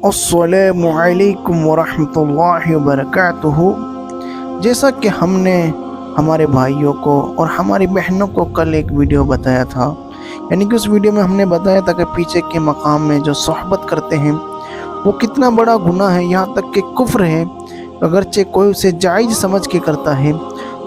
अस्सलामु अलैकुम वरहमतुल्लाहि वबरकातुहू। जैसा कि हमने हमारे भाइयों को और हमारी बहनों को कल एक वीडियो बताया था, यानी कि उस वीडियो में हमने बताया था कि पीछे के मकाम में जो सोहबत करते हैं वो कितना बड़ा गुनाह है, यहाँ तक कि कुफ्र है, अगरचे कोई उसे जायज़ समझ के करता है।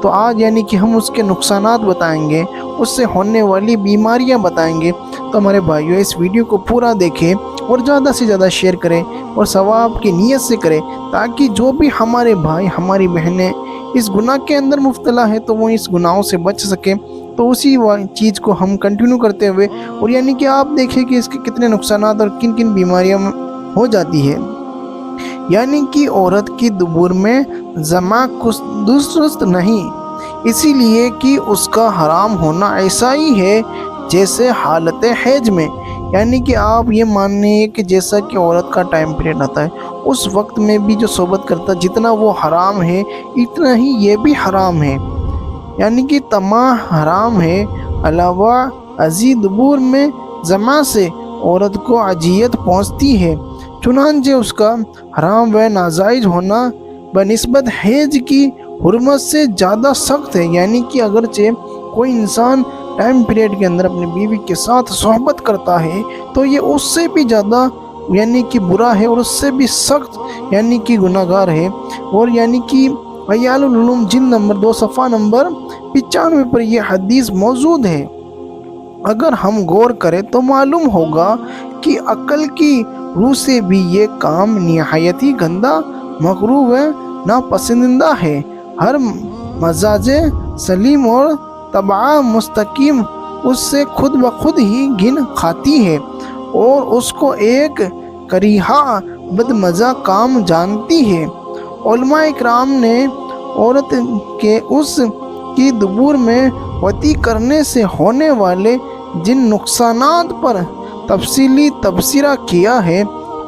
तो आज यानी कि हम उसके नुकसानात बताएंगे, उससे होने वाली बीमारियां बताएंगे। तो हमारे भाइयों इस वीडियो को पूरा देखें और ज़्यादा से ज़्यादा शेयर करें और सवाब की नीयत से करें, ताकि जो भी हमारे भाई हमारी बहनें इस गुनाह के अंदर मुब्तला है तो वो इस गुनाहों से बच सकें। तो उसी चीज़ को हम कंटिन्यू करते हुए, और यानी कि आप देखें कि इसके कितने नुकसानात और किन किन बीमारियाँ हो जाती है। यानी कि औरत की दुबूर में जमा कुछ दुरुस्त नहीं, इसीलिए कि उसका हराम होना ऐसा ही है जैसे हालत हैज में। यानी कि आप ये मानिए कि जैसा कि औरत का टाइम पीरियड आता है, उस वक्त में भी जो सोबत करता जितना वो हराम है इतना ही ये भी हराम है, यानी कि तमाम हराम है। अलावा अजी दुबूर में जमा से औरत को अजियत पहुँचती है, चुनांचे उसका हराम व नाजायज होना बनिस्बत हैज की हुर्मत से ज़्यादा सख्त है। यानी कि अगरचे कोई इंसान टाइम पीरियड के अंदर अपनी बीवी के साथ सोहबत करता है तो ये उससे भी ज़्यादा यानी कि बुरा है और उससे भी सख्त यानी कि गुनाहगार है। और यानी कि अयालुल उलूम जिल्द नंबर 2 सफ़ा नंबर 95 पर यह हदीस मौजूद है। अगर हम गौर करें तो मालूम होगा कि अक्ल की रूह से भी ये काम निहायत ही गंदा, मकरूह व नापसंदीदा है। हर मजाजे सलीम और तबा मुस्तकीम उससे खुद ब खुद ही घिन खाती है और उसको एक करीहा बदमज़ा काम जानती है। उलमा इकराम ने औरत के उस की दुबूर में वती करने से होने वाले जिन नुकसानात पर तफसीली तबसरा किया है,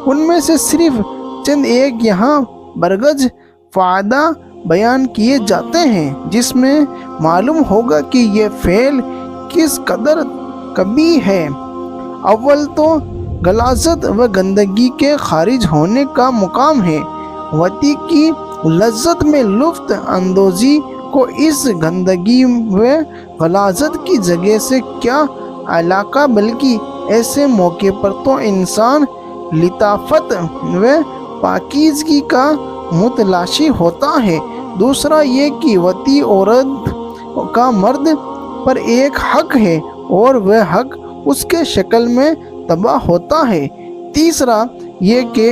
उनमें से सिर्फ चंद एक यहाँ बरगज फ़ायदा बयान किए जाते हैं, जिसमें मालूम होगा कि ये फ़ेल किस कदर कबीह है। अव्वल तो गलाजत व गंदगी के खारिज होने का मुकाम है। वती की लज्जत में लुफ्त अंदोज़ी को इस गंदगी व गलाजत की जगह से क्या अलाका, बल्कि ऐसे मौके पर तो इंसान लिताफत व पाकीज़गी का मुतलाशी होता है। दूसरा ये कि वती औरत का मर्द पर एक हक है और वह हक उसके शक्ल में तबाह होता है। तीसरा ये कि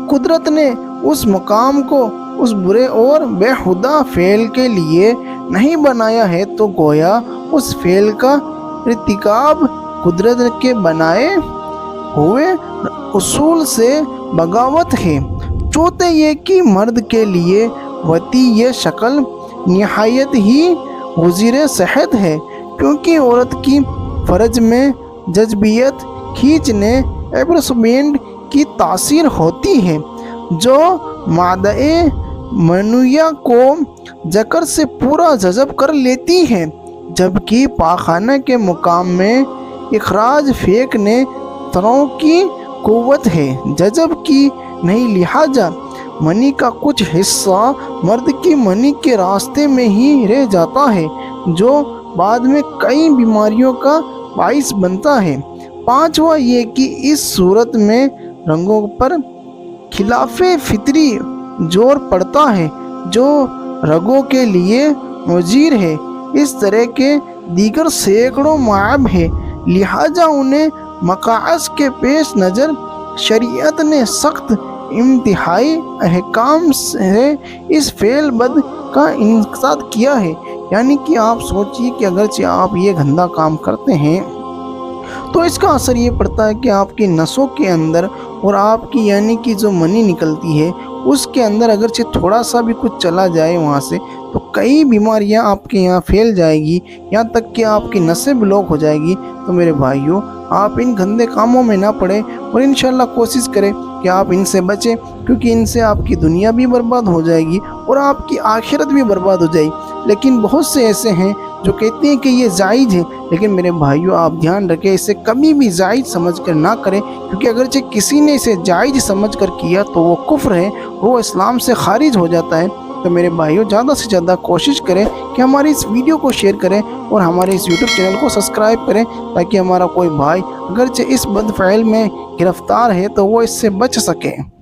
कुदरत ने उस मकाम को उस बुरे और बेहुदा फ़ेल के लिए नहीं बनाया है, तो गोया उस फ़ेल का इर्तिकाब कुदरत के बनाए हुए उसूल से बगावत है। चौथे ये कि मर्द के लिए वती ये शक्ल निहायत ही गुज़ीर सेहत है, क्योंकि औरत की फ़र्ज में जज्बियत खींचने एब्रसमेंट की तासीर होती है, जो मादे मनुया को जकर से पूरा जज़ब कर लेती है, जबकि पाखाना के मुकाम में इखराज फेंकने तरों की कुव्वत है जज़ब की नहीं। लिहाजा मनी का कुछ हिस्सा मर्द की मनी के रास्ते में ही रह जाता है, जो बाद में कई बीमारियों का बाइस बनता है। पांचवा ये कि इस सूरत में रंगों पर खिलाफे फितरी जोर पड़ता है, जो रगों के लिए मुजीर है। इस तरह के दीगर सैकड़ों मायब है, लिहाजा उन्हें मकास के पेश नज़र शरीयत ने सख्त इंतहाई अहकाम से इस फेल बद का इंतज़ार किया है। यानी कि आप सोचिए कि अगरचे आप ये गंदा काम करते हैं तो इसका असर ये पड़ता है कि आपकी नसों के अंदर और आपकी यानी कि जो मनी निकलती है اس کے اندر اگرچہ تھوڑا سا بھی کچھ چلا جائے وہاں سے تو کئی بیماریاں آپ کے یہاں پھیل جائے گی، یہاں تک کہ آپ کی نسیں بلاک ہو جائے گی۔ تو میرے بھائیوں، آپ ان گندے کاموں میں نہ پڑیں اور انشاءاللہ کوشش کریں کہ آپ ان سے بچیں، کیونکہ ان سے آپ کی دنیا بھی برباد ہو جائے گی اور آپ کی آخرت بھی برباد ہو جائے گی۔ لیکن بہت سے ایسے ہیں جو کہتے ہیں کہ یہ جائز ہے، لیکن میرے بھائیوں آپ دھیان رکھیں، اسے کبھی بھی جائز سمجھ کر نہ کریں، کیونکہ اگرچہ کسی نے اسے جائز سمجھ کر کیا تو وہ کفر ہے، وہ اسلام سے خارج ہو جاتا ہے۔ تو میرے بھائیوں، زیادہ سے زیادہ کوشش کریں کہ ہماری اس ویڈیو کو شیئر کریں اور ہمارے اس یوٹیوب چینل کو سبسکرائب کریں، تاکہ ہمارا کوئی بھائی اگرچہ اس بد فعل میں گرفتار ہے تو وہ اس سے بچ سکے۔